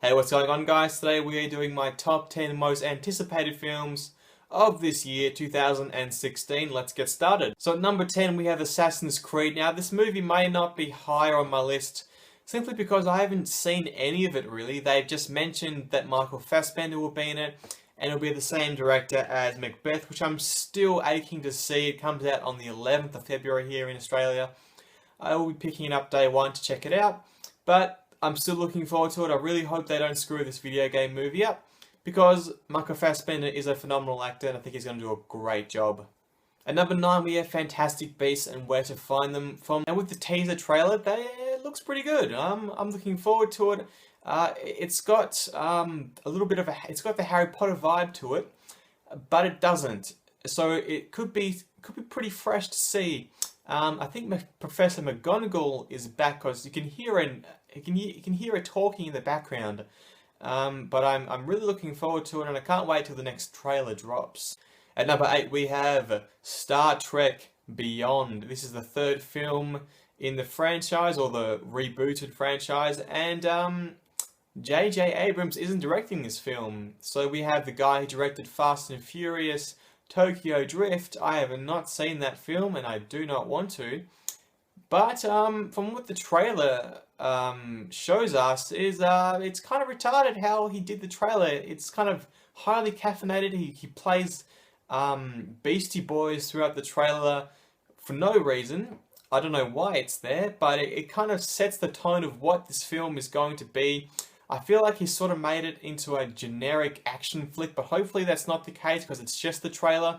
Hey, what's going on, guys? Today we are doing my top 10 most anticipated films of this year, 2016. Let's get started. So at number 10 we have Assassin's Creed. Now this movie may not be higher on my list simply because I haven't seen any of it really. They've just mentioned that Michael Fassbender will be in it and it'll be the same director as Macbeth, which I'm still aching to see. It comes out on the 11th of February here in Australia. I will be picking it up day one to check it out, but I'm still looking forward to it. I really hope they don't screw this video game movie up because Michael Fassbender is a phenomenal actor and I think he's going to do a great job. At number 9 we have Fantastic Beasts and Where to Find Them from. And with the teaser trailer, it looks pretty good. I'm looking forward to it. It's got it's got the Harry Potter vibe to it, but it doesn't. So it could be pretty fresh to see. I think Professor McGonagall is back because you can hear her talking in the background. But I'm really looking forward to it, and I can't wait till the next trailer drops. At number 8 we have Star Trek Beyond. This is the third film in the franchise, or the rebooted franchise, and J.J. Abrams isn't directing this film. So we have the guy who directed Fast and Furious, Tokyo Drift. I have not seen that film and I do not want to. But from what the trailer shows us is it's kind of retarded how he did the trailer. It's kind of highly caffeinated. He plays Beastie Boys throughout the trailer for no reason. I don't know why it's there, but it kind of sets the tone of what this film is going to be. I feel like he sort of made it into a generic action flick, but hopefully that's not the case because it's just the trailer.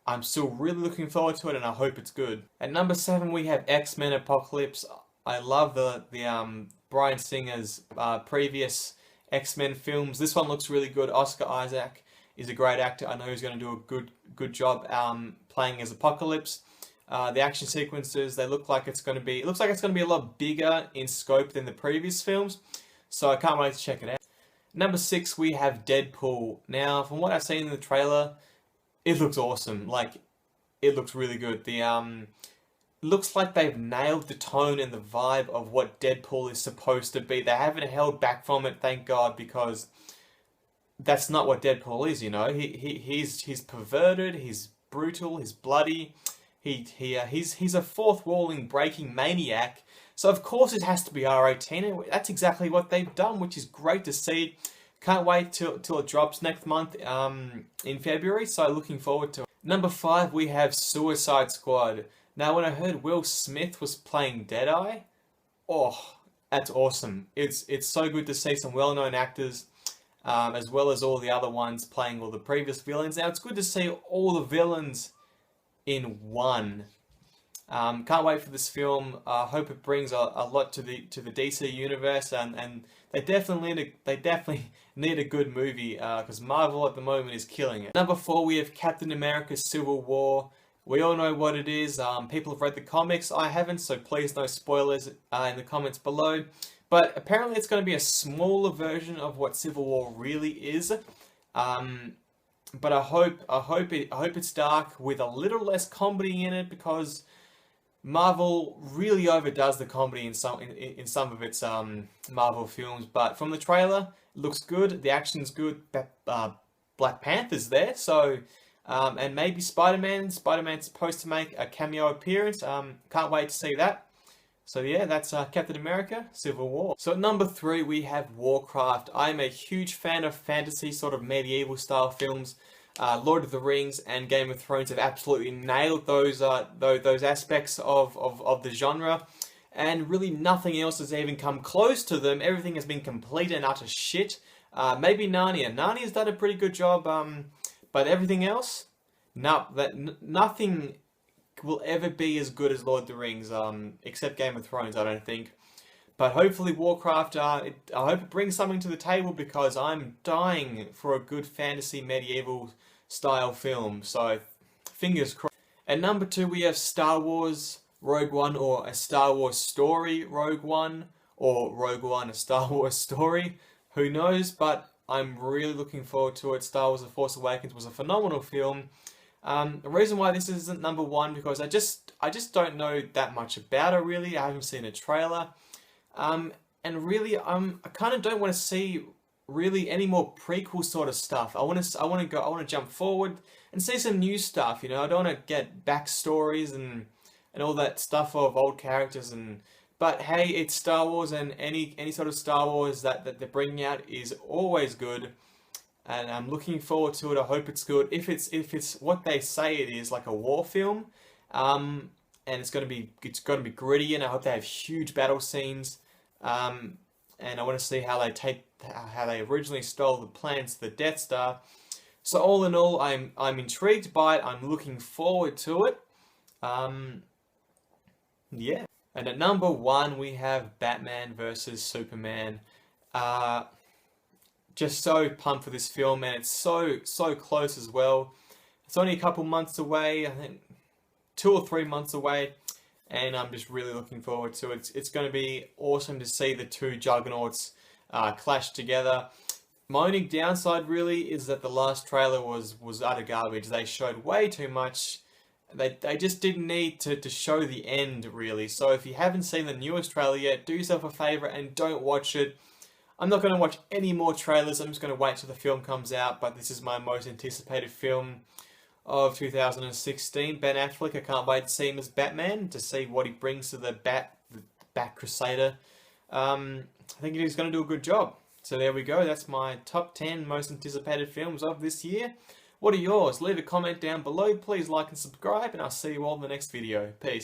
I'm still really looking forward to it and I hope it's good. At number 7 we have X-Men Apocalypse. I love the Bryan Singer's previous X-Men films. This one looks really good. Oscar Isaac is a great actor. I know he's going to do a good job playing as Apocalypse. The action sequences, they look like it's going to be a lot bigger in scope than the previous films. So I can't wait to check it out. Number 6 we have Deadpool. Now from what I've seen in the trailer, it looks awesome. Like, it looks really good. Looks like they've nailed the tone and the vibe of what Deadpool is supposed to be. They haven't held back from it, thank God, because that's not what Deadpool is, you know. He's perverted, he's brutal, he's bloody. He's a fourth walling breaking maniac. So of course it has to be R18, and that's exactly what they've done, which is great to see. Can't wait till it drops next month in February, so looking forward to it. Number 5 we have Suicide Squad. Now when I heard Will Smith was playing Deadeye, oh, that's awesome. It's so good to see some well-known actors as well as all the other ones playing all the previous villains. Now it's good to see all the villains in one. Can't wait for this film. Hope it brings a lot to the DC universe, and they definitely need a good movie because Marvel at the moment is killing it. Number 4 we have Captain America: Civil War. We all know what it is. People have read the comics. I haven't, so please no spoilers in the comments below. But apparently it's going to be a smaller version of what Civil War really is. But I hope it's dark with a little less comedy in it, because Marvel really overdoes the comedy in some of its Marvel films. But from the trailer, it looks good. The action's good. Black Panther's there, so and maybe Spider-Man's supposed to make a cameo appearance. Can't wait to see that. So yeah, that's Captain America: Civil War. So at number 3 we have Warcraft. I'm a huge fan of fantasy, sort of medieval style films. Lord of the Rings and Game of Thrones have absolutely nailed those aspects of the genre, and really nothing else has even come close to them. Everything has been complete and utter shit. Maybe Narnia. Narnia's done a pretty good job, but everything else, nothing will ever be as good as Lord of the Rings, except Game of Thrones, I don't think. But hopefully Warcraft, I hope it brings something to the table, because I'm dying for a good fantasy medieval style film. So fingers crossed. At number 2 we have Star Wars Rogue One, or A Star Wars Story Rogue One, or Rogue One A Star Wars Story. Who knows, but I'm really looking forward to it. Star Wars The Force Awakens was a phenomenal film. The reason why this isn't number 1, because I just don't know that much about it really. I haven't seen a trailer. and really, I kind of don't want to see really any more prequel sort of stuff. I want to jump forward and see some new stuff. You know, I don't want to get backstories and all that stuff of old characters and. But hey, it's Star Wars, and any sort of Star Wars that they're bringing out is always good, and I'm looking forward to it. I hope it's good. If it's what they say it is, like a war film, and it's gonna be gritty, and I hope they have huge battle scenes. And I want to see how they originally stole the plans to the Death Star. So all in all, I'm intrigued by it. I'm looking forward to it. Yeah. And at number one, we have Batman versus Superman. Just so pumped for this film, and it's so close as well. It's only a couple months away, I think 2 or 3 months away, and I'm just really looking forward to it. It's going to be awesome to see the two juggernauts clash together. My only downside really is that the last trailer was utter garbage. They showed way too much. They just didn't need to show the end, really. So if you haven't seen the newest trailer yet, do yourself a favour and don't watch it. I'm not going to watch any more trailers. I'm just going to wait till the film comes out. But this is my most anticipated film of 2016. Ben Affleck, I can't wait to see him as Batman, to see what he brings to the Bat Crusader. I think he's going to do a good job. So there we go. That's my top 10 most anticipated films of this year. What are yours? Leave a comment down below. Please like and subscribe, and I'll see you all in the next video. Peace.